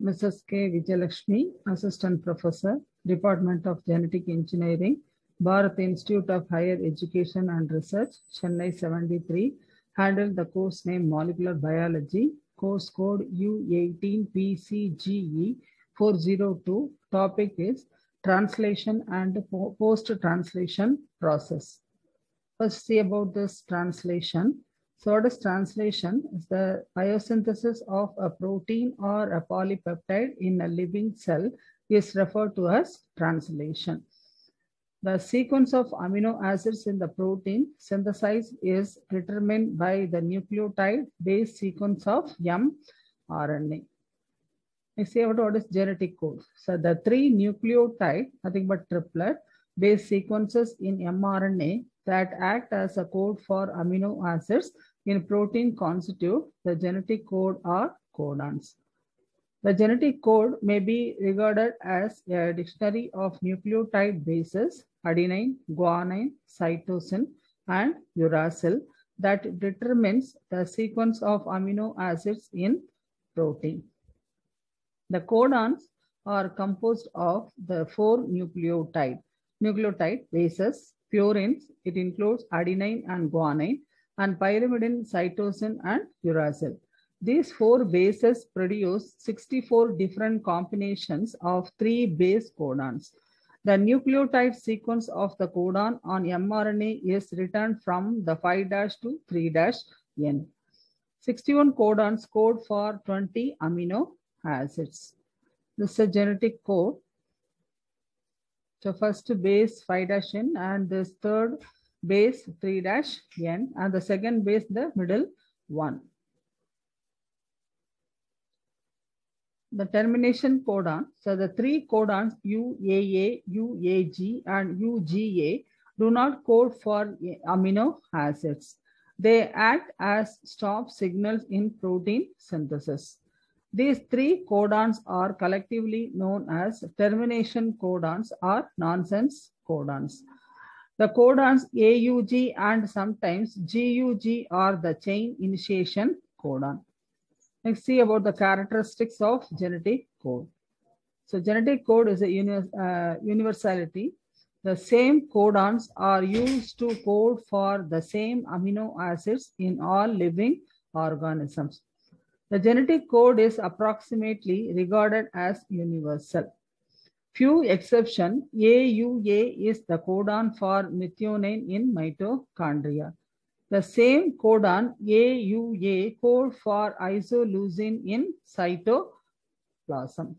Mrs. K. Vijayalakshmi, Assistant Professor, Department of Genetic Engineering, Bharat Institute of Higher Education and Research, Chennai 73, handled the course name Molecular Biology, course code U18PCGE 402. Topic is Translation and Post-Translation Process. First, see about this translation. So what is translation? Is the biosynthesis of a protein or a polypeptide in a living cell is referred to as translation. The sequence of amino acids in the protein synthesized is determined by the nucleotide base sequence of mRNA. Let's see about what is genetic code. So the three nucleotide, nothing but triplet, base sequences in mRNA that act as a code for amino acids in protein constitute the genetic code or codons. The genetic code may be regarded as a dictionary of nucleotide bases, adenine, guanine, cytosine, and uracil, that determines the sequence of amino acids in protein. The codons are composed of the four nucleotide bases, purines, it includes adenine and guanine, and pyrimidine, cytosine, and uracil. These four bases produce 64 different combinations of 3 base codons. The nucleotide sequence of the codon on mRNA is written from the 5' to 3'N. 61 codons code for 20 amino acids. This is a genetic code. So first base 5'N and this third base 3'N and the second base the middle one. The termination codon. So the three codons UAA, UAG, and UGA do not code for amino acids. They act as stop signals in protein synthesis. These three codons are collectively known as termination codons or nonsense codons. The codons AUG and sometimes GUG are the chain initiation codon. Let's see about the characteristics of genetic code. So genetic code is a universality. The same codons are used to code for the same amino acids in all living organisms. The genetic code is approximately regarded as universal. Few exceptions, AUA is the codon for methionine in mitochondria. The same codon AUA code for isoleucine in cytoplasm.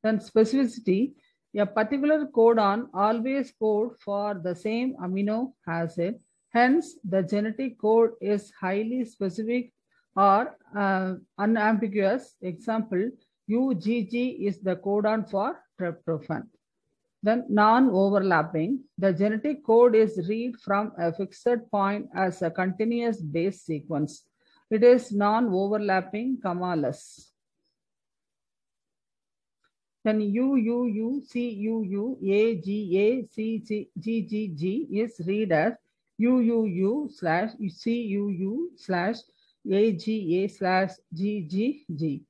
Then specificity, a particular codon always code for the same amino acid. Hence, the genetic code is highly specific or unambiguous. Example, UGG is the codon for tryptophan. Then non-overlapping, the genetic code is read from a fixed point as a continuous base sequence. It is non-overlapping, comma-less. Then UUU, CUU, AGA, CGG is read as UUU/CUU/AGA/GGG.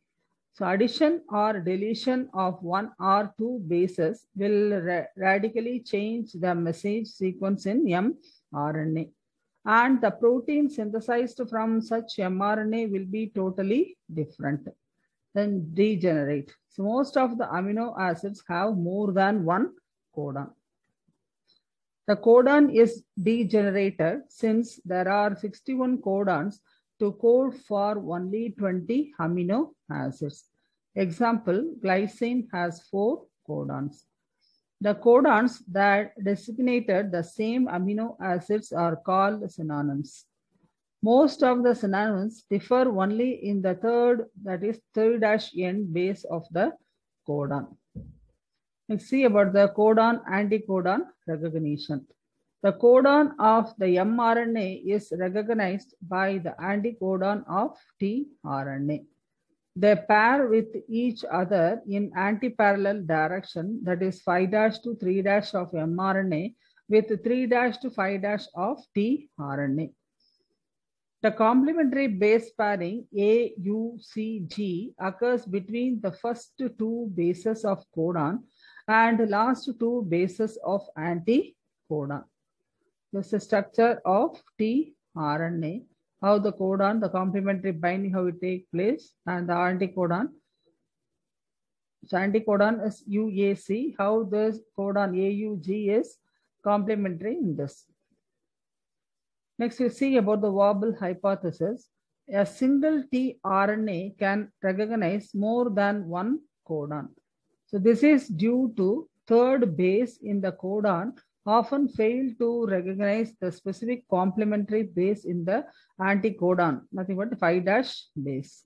So addition or deletion of one or two bases will radically change the message sequence in mRNA. And the protein synthesized from such mRNA will be totally different. Then degenerate. So most of the amino acids have more than one codon. The codon is degenerated since there are 61 codons to code for only 20 amino acids. Example, glycine has 4 codons. The codons that designated the same amino acids are called synonyms. Most of the synonyms differ only in the third, that is 3'N base of the codon. Let's see about the codon-anticodon recognition. The codon of the mRNA is recognized by the anticodon of tRNA. They pair with each other in antiparallel direction, that is 5' to 3' of mRNA with 3' to 5' of tRNA. The complementary base pairing AUCG occurs between the first two bases of codon and last two bases of anticodon. This is the structure of tRNA, how the codon, the complementary binding, how it takes place, and the anticodon. So anticodon is UAC, how this codon AUG is complementary in this. Next, we see about the wobble hypothesis. A single tRNA can recognize more than one codon. So this is due to third base in the codon often fail to recognize the specific complementary base in the anticodon, nothing but 5' base.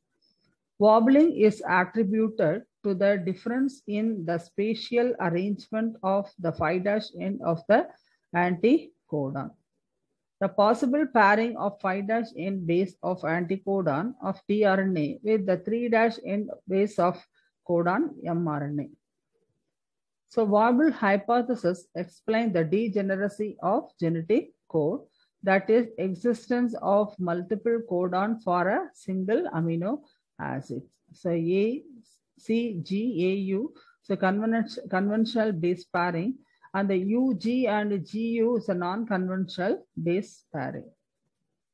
Wobbling is attributed to the difference in the spatial arrangement of the 5' end of the anticodon. The possible pairing of 5' end base of anticodon of tRNA with the 3' end base of codon mRNA. So wobble hypothesis explains the degeneracy of genetic code, that is existence of multiple codon for a single amino acid. So A, C, G, A, U, so conventional base pairing, and the UG and GU is a non-conventional base pairing.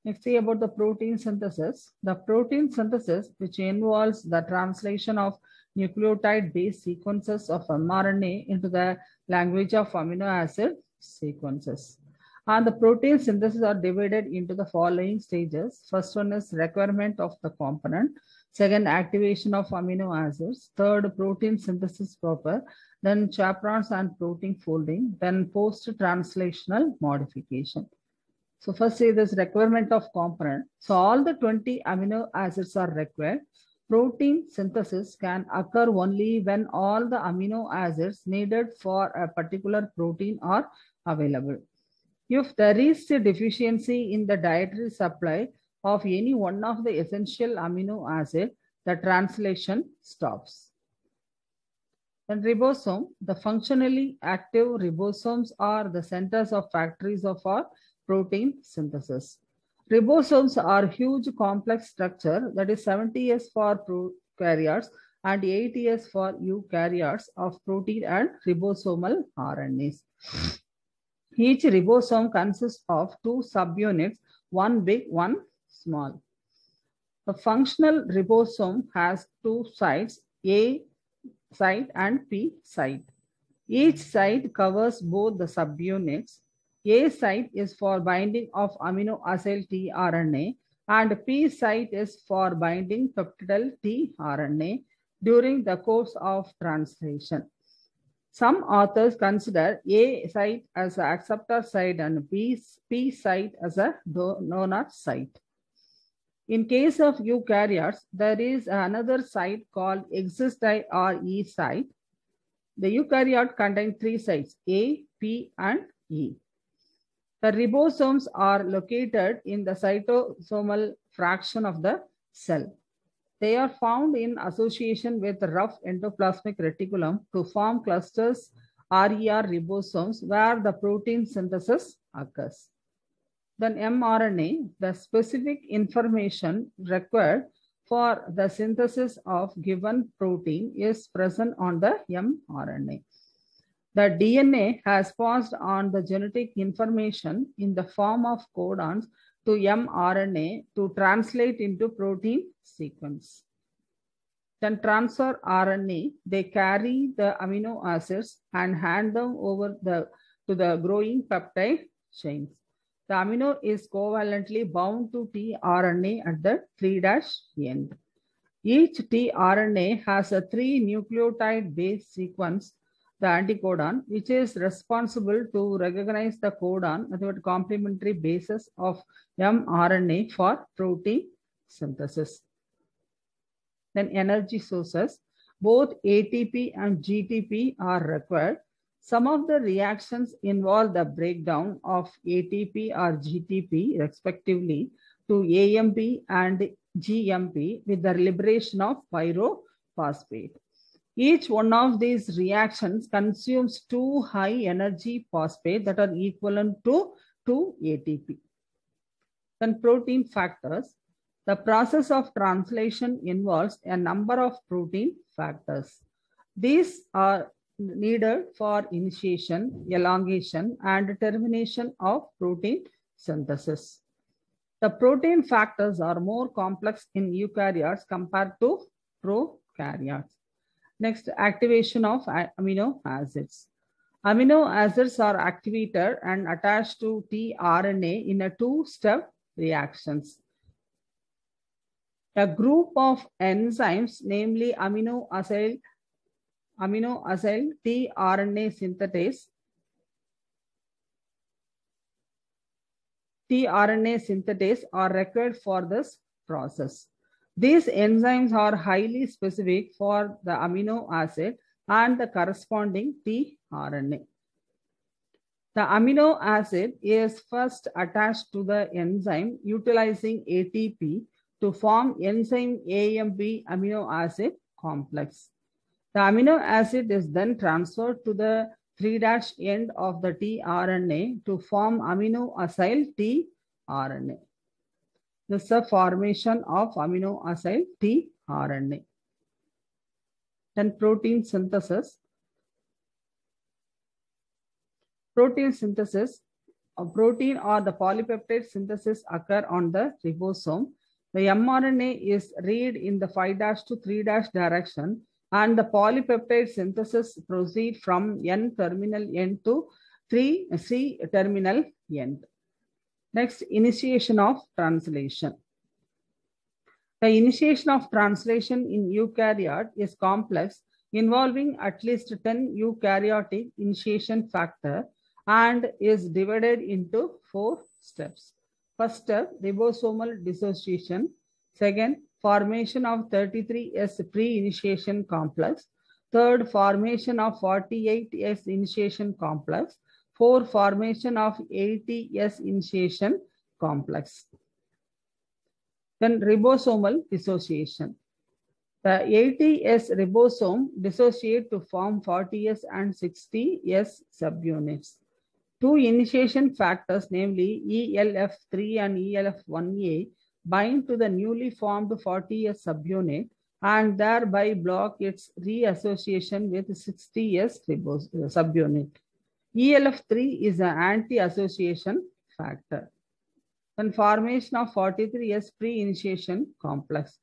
Next, see about the protein synthesis. The protein synthesis, which involves the translation of nucleotide base sequences of mRNA into the language of amino acid sequences. And the protein synthesis are divided into the following stages. First one is requirement of the component. Second, activation of amino acids. Third, protein synthesis proper. Then chaperones and protein folding. Then post-translational modification. So first say this requirement of component. So all the 20 amino acids are required. Protein synthesis can occur only when all the amino acids needed for a particular protein are available. If there is a deficiency in the dietary supply of any one of the essential amino acid, the translation stops. Then ribosome, the functionally active ribosomes are the centers of factories of our protein synthesis. Ribosomes are huge complex structure, that is 70 S for prokaryotes and 80 S for eukaryotes of protein and ribosomal RNAs. Each ribosome consists of two subunits, one big, one small. The functional ribosome has two sites, A site and P site. Each site covers both the subunits. A site is for binding of amino acid tRNA and P site is for binding peptidyl tRNA during the course of translation. Some authors consider A site as an acceptor site and P site as a donor site. In case of eukaryotes, there is another site called exist-I or E site. The eukaryote contains three sites, A, P, and E. The ribosomes are located in the cytosomal fraction of the cell. They are found in association with rough endoplasmic reticulum to form clusters RER ribosomes where the protein synthesis occurs. Then mRNA, the specific information required for the synthesis of given protein is present on the mRNA. The DNA has passed on the genetic information in the form of codons to mRNA to translate into protein sequence. Then transfer RNA, they carry the amino acids and hand them over to the growing peptide chains. The amino is covalently bound to tRNA at the 3' end. Each tRNA has a 3 nucleotide base sequence, the anticodon, which is responsible to recognize the codon, the complementary bases of mRNA for protein synthesis. Then energy sources, both ATP and GTP are required. Some of the reactions involve the breakdown of ATP or GTP respectively to AMP and GMP with the liberation of pyrophosphate. Each one of these reactions consumes 2 high energy phosphate that are equivalent to 2 ATP. Then protein factors. The process of translation involves a number of protein factors. These are needed for initiation, elongation, and termination of protein synthesis. The protein factors are more complex in eukaryotes compared to prokaryotes. Next, activation of amino acids. Amino acids are activated and attached to tRNA in a two-step reactions. A group of enzymes, namely amino acyl tRNA synthetase are required for this process. These enzymes are highly specific for the amino acid and the corresponding tRNA. The amino acid is first attached to the enzyme utilizing ATP to form enzyme AMP amino acid complex. The amino acid is then transferred to the 3' end of the tRNA to form amino acyl tRNA. This is the formation of amino acyl tRNA. Then protein synthesis. Protein synthesis, a protein or the polypeptide synthesis occur on the ribosome. The mRNA is read in the 5' to 3' direction, and the polypeptide synthesis proceed from N terminal end to C terminal end. Next, initiation of translation. The initiation of translation in eukaryote is complex, involving at least 10 eukaryotic initiation factors and is divided into 4 steps. First step, ribosomal dissociation. Second, formation of 33S pre-initiation complex. Third, formation of 48S initiation complex. 4, formation of 80S initiation complex. Then ribosomal dissociation. The 80S ribosome dissociate to form 40S and 60S subunits. 2 initiation factors, namely ELF3 and ELF1A, bind to the newly formed 40S subunit and thereby block its reassociation with 60S subunit. ELF3 is an anti-association factor. Then formation of 43S pre-initiation complex.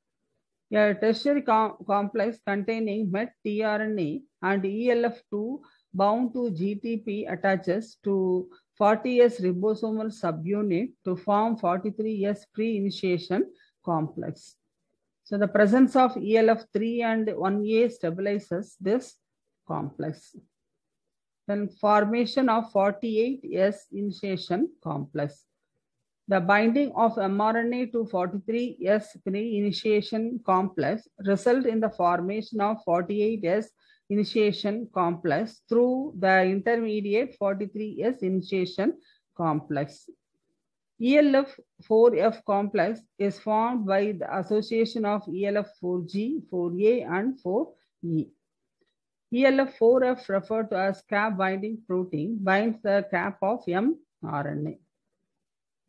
A tertiary complex containing met tRNA and ELF2 bound to GTP attaches to 40S ribosomal subunit to form 43S pre-initiation complex. So the presence of ELF3 and 1A stabilizes this complex. Then formation of 48S initiation complex. The binding of mRNA to 43S pre-initiation complex result in the formation of 48S initiation complex through the intermediate 43S initiation complex. ELF4F complex is formed by the association of ELF4G, 4A and 4E. ELF4F, referred to as cap binding protein, binds the cap of mRNA.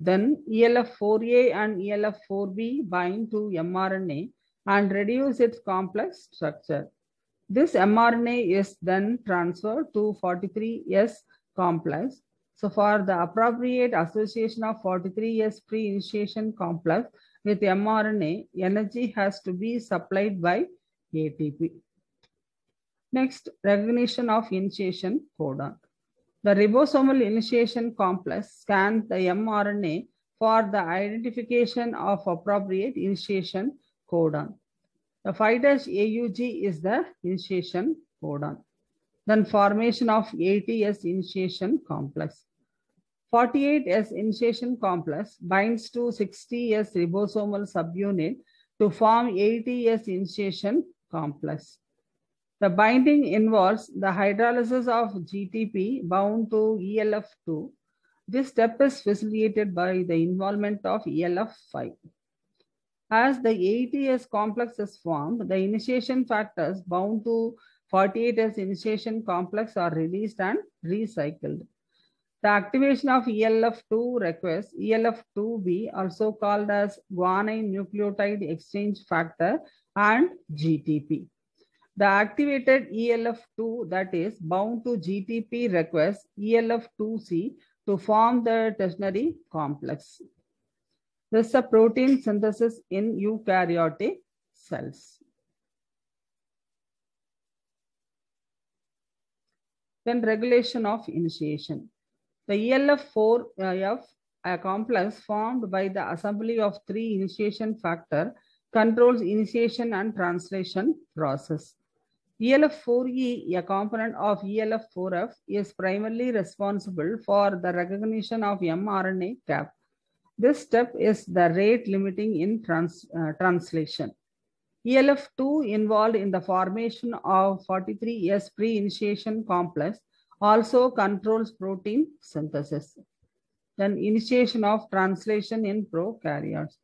Then ELF4A and ELF4B bind to mRNA and reduce its complex structure. This mRNA is then transferred to 43S complex. So for the appropriate association of 43S pre-initiation complex with mRNA, energy has to be supplied by ATP. Next, recognition of initiation codon. The ribosomal initiation complex scans the mRNA for the identification of appropriate initiation codon. The 5' AUG is the initiation codon. Then formation of 80S initiation complex. 48S initiation complex binds to 60S ribosomal subunit to form 80S initiation complex. The binding involves the hydrolysis of GTP bound to ELF2. This step is facilitated by the involvement of ELF5. As the 80S complex is formed, the initiation factors bound to 48S initiation complex are released and recycled. The activation of ELF2 requires ELF2B, also called as guanine nucleotide exchange factor, and GTP. The activated ELF2 that is bound to GTP requires ELF2C to form the ternary complex. This is a protein synthesis in eukaryotic cells. Then regulation of initiation. The ELF4F, a complex formed by the assembly of 3 initiation factor, controls initiation and translation process. ELF4E, a component of ELF4F, is primarily responsible for the recognition of mRNA cap. This step is the rate limiting in translation. ELF2 involved in the formation of 43S pre-initiation complex also controls protein synthesis. Then initiation of translation in prokaryotes.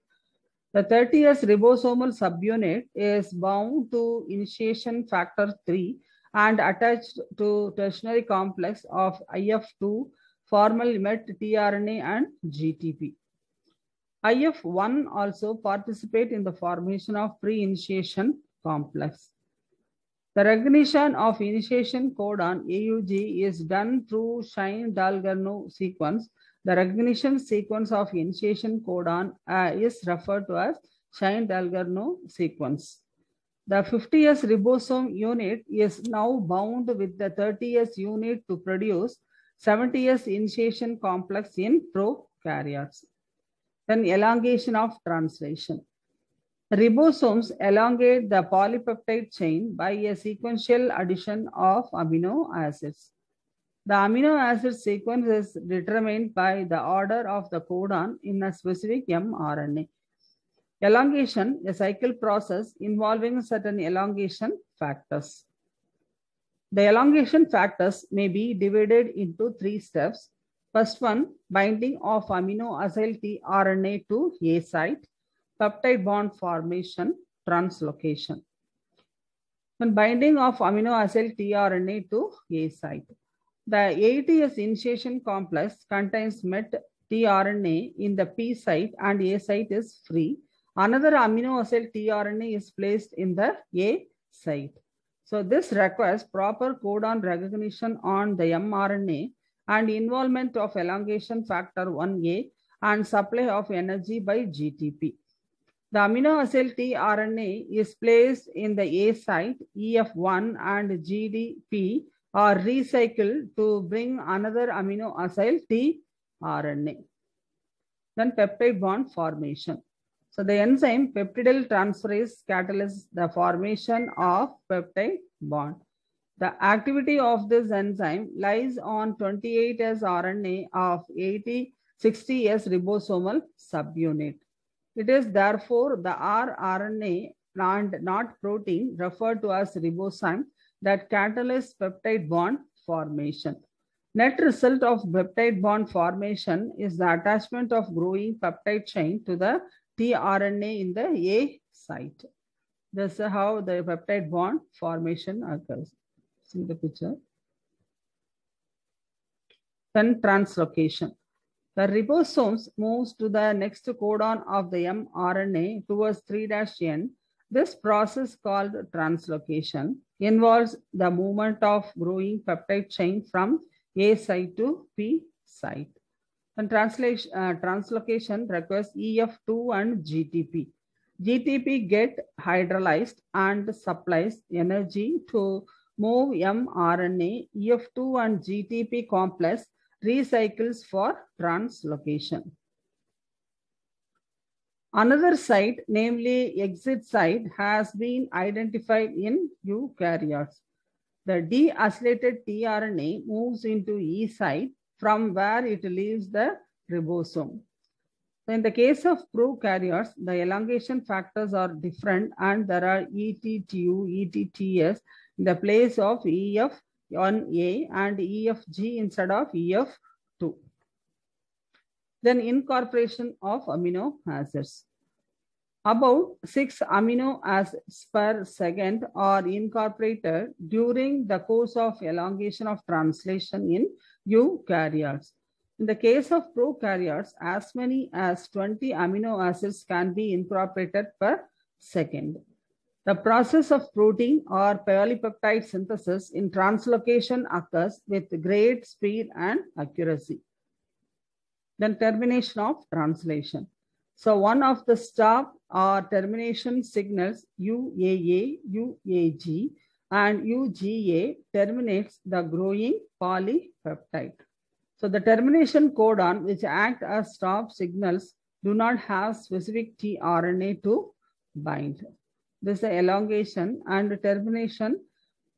The 30S ribosomal subunit is bound to initiation factor 3 and attached to tertiary complex of IF2, formal met tRNA and GTP. IF1 also participate in the formation of pre-initiation complex. The recognition of initiation codon AUG is done through Shine-Dalgarno sequence. The recognition sequence of initiation codon is referred to as Shine-Dalgarno sequence. The 50S ribosome unit is now bound with the 30S unit to produce 70S initiation complex in prokaryotes. Then elongation of translation. Ribosomes elongate the polypeptide chain by a sequential addition of amino acids. The amino acid sequence is determined by the order of the codon in a specific mRNA. Elongation, a cycle process involving certain elongation factors. The elongation factors may be divided into 3 steps. First one, binding of amino acyl tRNA to A site, peptide bond formation, translocation. When binding of amino acyl tRNA to A site, the ATS initiation complex contains met tRNA in the P site and A site is free. Another amino acyl tRNA is placed in the A site. So this requires proper codon recognition on the mRNA and involvement of elongation factor 1A and supply of energy by GTP. The amino acyl tRNA is placed in the A site, EF1 and GDP are recycled to bring another amino acyl tRNA. Then peptide bond formation. So the enzyme peptidyl transferase catalyzes the formation of peptide bond. The activity of this enzyme lies on 28S RNA of 60S ribosomal subunit. It is therefore the rRNA and not protein referred to as ribozyme that catalyzes peptide bond formation. Net result of peptide bond formation is the attachment of growing peptide chain to the tRNA in the A site. This is how the peptide bond formation occurs. See the picture. Then translocation. The ribosomes moves to the next codon of the mRNA towards 3'N. This process called translocation involves the movement of growing peptide chain from A site to P site. And translocation requires EF2 and GTP. GTP get hydrolyzed and supplies energy to move mRNA. EF2 and GTP complex recycles for translocation. Another site, namely exit site, has been identified in eukaryotes. The deacylated tRNA moves into E site from where it leaves the ribosome. So in the case of prokaryotes, the elongation factors are different and there are ET2, ETTS in the place of EF1A and EFG instead of EF2. Then incorporation of amino acids. About 6 amino acids per second are incorporated during the course of elongation of translation in eukaryotes. In the case of prokaryotes, as many as 20 amino acids can be incorporated per second. The process of protein or polypeptide synthesis in translocation occurs with great speed and accuracy. Then termination of translation. So one of the stop or termination signals UAA, UAG, and UGA terminates the growing polypeptide. So the termination codon, which act as stop signals, do not have specific tRNA to bind. This is the elongation and termination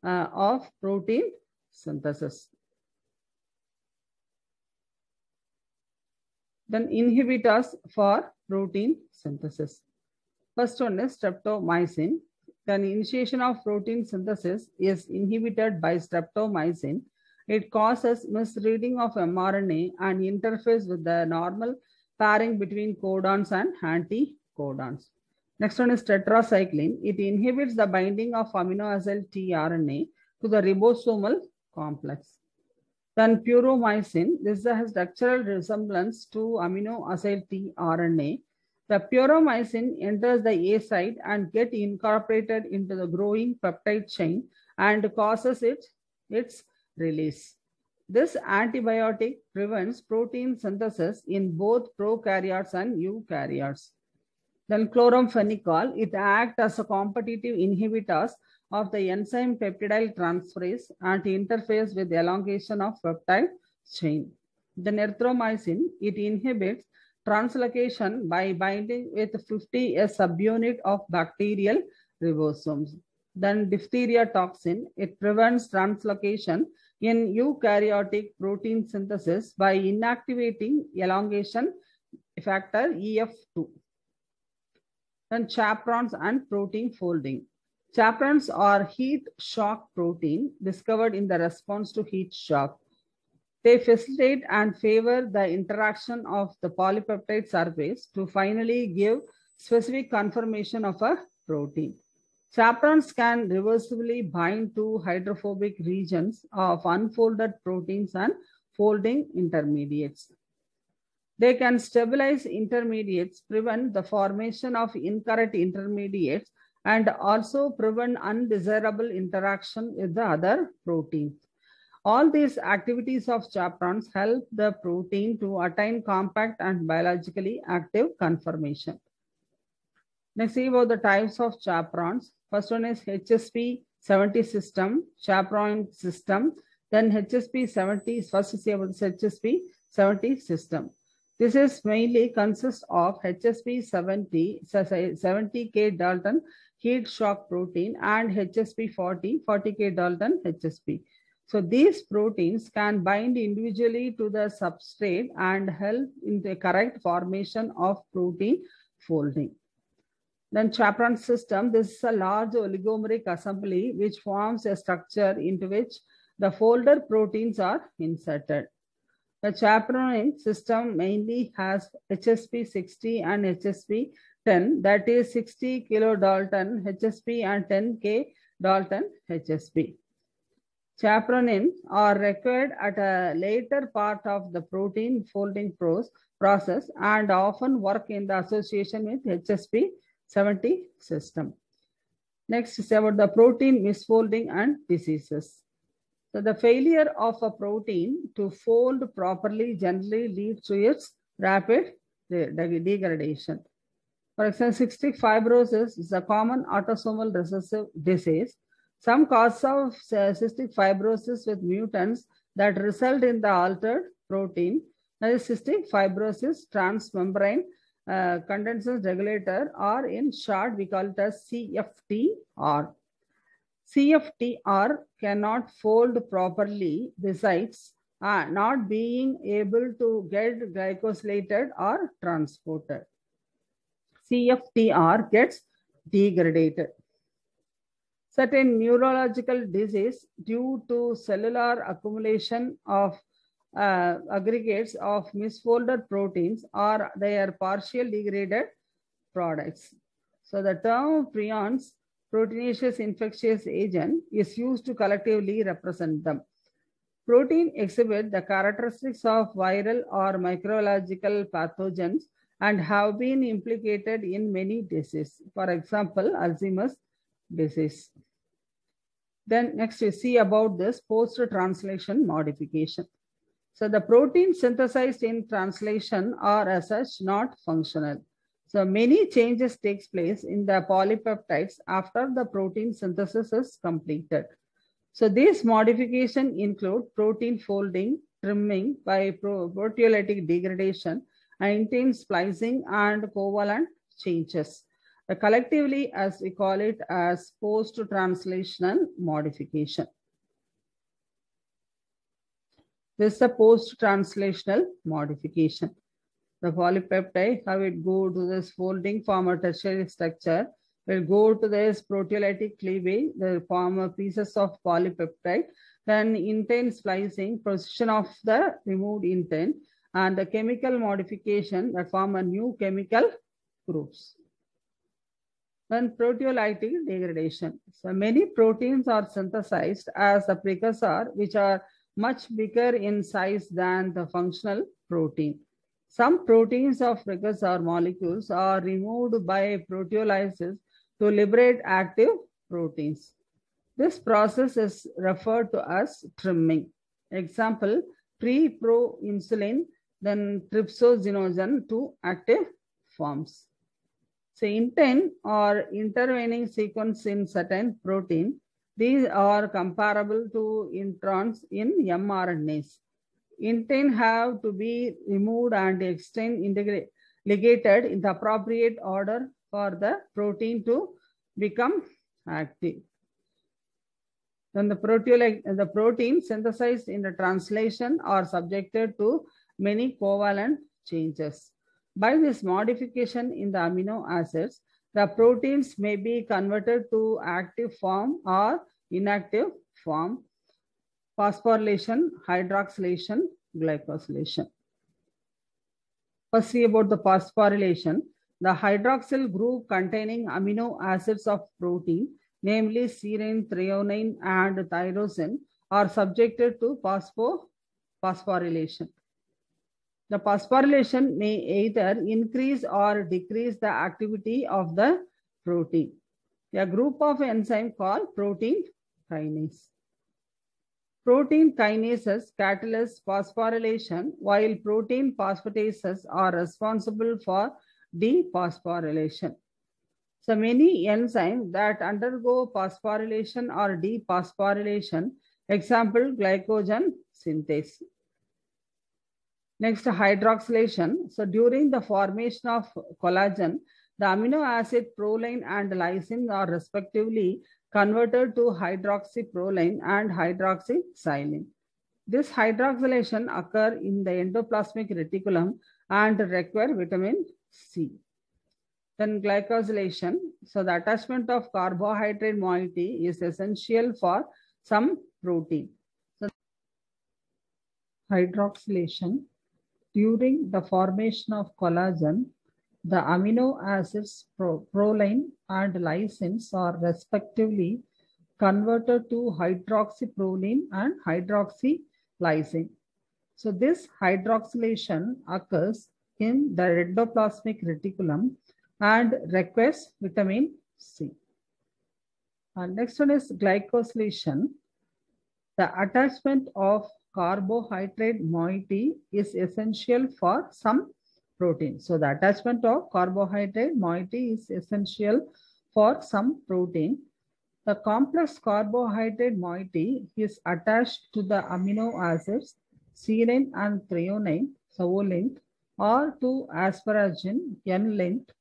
of protein synthesis. Then inhibitors for protein synthesis. First one is streptomycin. Then initiation of protein synthesis is inhibited by streptomycin. It causes misreading of mRNA and interferes with the normal pairing between codons and anticodons. Next one is tetracycline. It inhibits the binding of amino acid tRNA to the ribosomal complex. Then puromycin, this has structural resemblance to amino acid tRNA. The puromycin enters the A site and gets incorporated into the growing peptide chain and causes its release. This antibiotic prevents protein synthesis in both prokaryotes and eukaryotes. Then chloramphenicol, it acts as a competitive inhibitor of the enzyme peptidyl transferase and interferes with the elongation of peptide chain. Then erythromycin, it inhibits translocation by binding with 50 a subunit of bacterial ribosomes. Then diphtheria toxin, it prevents translocation in eukaryotic protein synthesis by inactivating elongation factor EF2. Then chaperones and protein folding. Chaperones are heat shock protein discovered in the response to heat shock. They facilitate and favor the interaction of the polypeptide surface to finally give specific conformation of a protein. Chaperones can reversibly bind to hydrophobic regions of unfolded proteins and folding intermediates. They can stabilize intermediates, prevent the formation of incorrect intermediates, and also prevent undesirable interaction with the other proteins. All these activities of chaperones help the protein to attain compact and biologically active conformation. Next, see about the types of chaperones. First one is HSP70 system, chaperone system. Then HSP70, first see about the HSP70 system. This is mainly consists of HSP70, 70K Dalton heat shock protein and HSP40, 40K Dalton HSP. So these proteins can bind individually to the substrate and help in the correct formation of protein folding. Then chaperone system, this is a large oligomeric assembly which forms a structure into which the folder proteins are inserted. The chaperone system mainly has HSP60 and HSP10, that is 60 kilodalton HSP and 10K Dalton HSP. Chaperones are required at a later part of the protein folding process and often work in the association with HSP70 system. Next is about the protein misfolding and diseases. So the failure of a protein to fold properly generally leads to its rapid degradation. For example, cystic fibrosis is a common autosomal recessive disease. Some causes of cystic fibrosis with mutants that result in the altered protein, that is cystic fibrosis transmembrane condenses regulator, or in short we call it as CFTR. CFTR cannot fold properly besides not being able to get glycosylated or transported. CFTR gets degraded. Certain neurological disease due to cellular accumulation of aggregates of misfolded proteins or their partial degraded products. So the term prions, proteinaceous infectious agent, is used to collectively represent them. Protein exhibit the characteristics of viral or microbiological pathogens and have been implicated in many diseases. For example, Alzheimer's disease. Then next we see about this post-translation modification. So the proteins synthesized in translation are as such not functional. So many changes takes place in the polypeptides after the protein synthesis is completed. So these modifications include protein folding, trimming by proteolytic degradation, intense splicing, and covalent changes. Collectively, as we call it, as post-translational modification. This is a post-translational modification. The polypeptide, how it go to this folding, form a tertiary structure, will go to this proteolytic cleavage, they form pieces of polypeptide, then intense splicing, precision of the removed intent, and the chemical modification that form a new chemical groups. Then proteolytic degradation. So many proteins are synthesized as a precursor, which are much bigger in size than the functional protein. Some proteins of precursor molecules are removed by proteolysis to liberate active proteins. This process is referred to as trimming. Example, pre-proinsulin, then trypsinogen to active forms. So intent or intervening sequence in certain protein, these are comparable to introns in mRNAs. Intent have to be removed and ligated in the appropriate order for the protein to become active. Then the protein synthesized in the translation are subjected to many covalent changes. By this modification in the amino acids, the proteins may be converted to active form or inactive form, phosphorylation, hydroxylation, glycosylation. First, see about the phosphorylation. The hydroxyl group containing amino acids of protein, namely serine, threonine, and tyrosine, are subjected to phosphorylation. The phosphorylation may either increase or decrease the activity of the protein. A group of enzymes called protein kinase. Protein kinases catalyze phosphorylation, while protein phosphatases are responsible for dephosphorylation. So many enzymes that undergo phosphorylation or dephosphorylation, example glycogen synthase. Next, hydroxylation. So during the formation of collagen, the amino acid proline and lysine are respectively converted to hydroxyproline and hydroxysilane. This hydroxylation occurs in the endoplasmic reticulum and require vitamin C. Then glycosylation. So the attachment of carbohydrate moiety is essential for some protein. So hydroxylation. During the formation of collagen, the amino acids proline and lysines are respectively converted to hydroxyproline and hydroxylysine. So this hydroxylation occurs in the endoplasmic reticulum and requires vitamin C. And next one is glycosylation. The attachment of carbohydrate moiety is essential for some protein. So the attachment of carbohydrate moiety is essential for some protein. The complex carbohydrate moiety is attached to the amino acids serine and threonine, O-linked, or to asparagine, N-linked,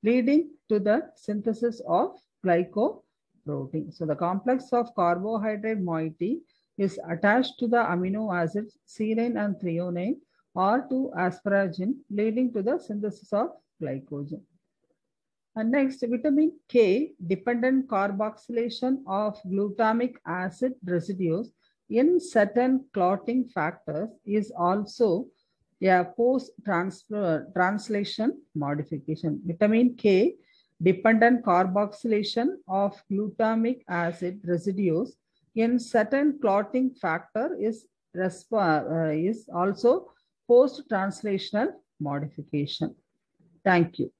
leading to the synthesis of glycoprotein. So the complex of carbohydrate moiety is attached to the amino acids serine and threonine or to asparagine, leading to the synthesis of glycogen. And next, vitamin K dependent carboxylation of glutamic acid residues in certain clotting factors is also a post-translation modification. Vitamin K dependent carboxylation of glutamic acid residues in certain clotting factor is is also post-translational modification. Thank you.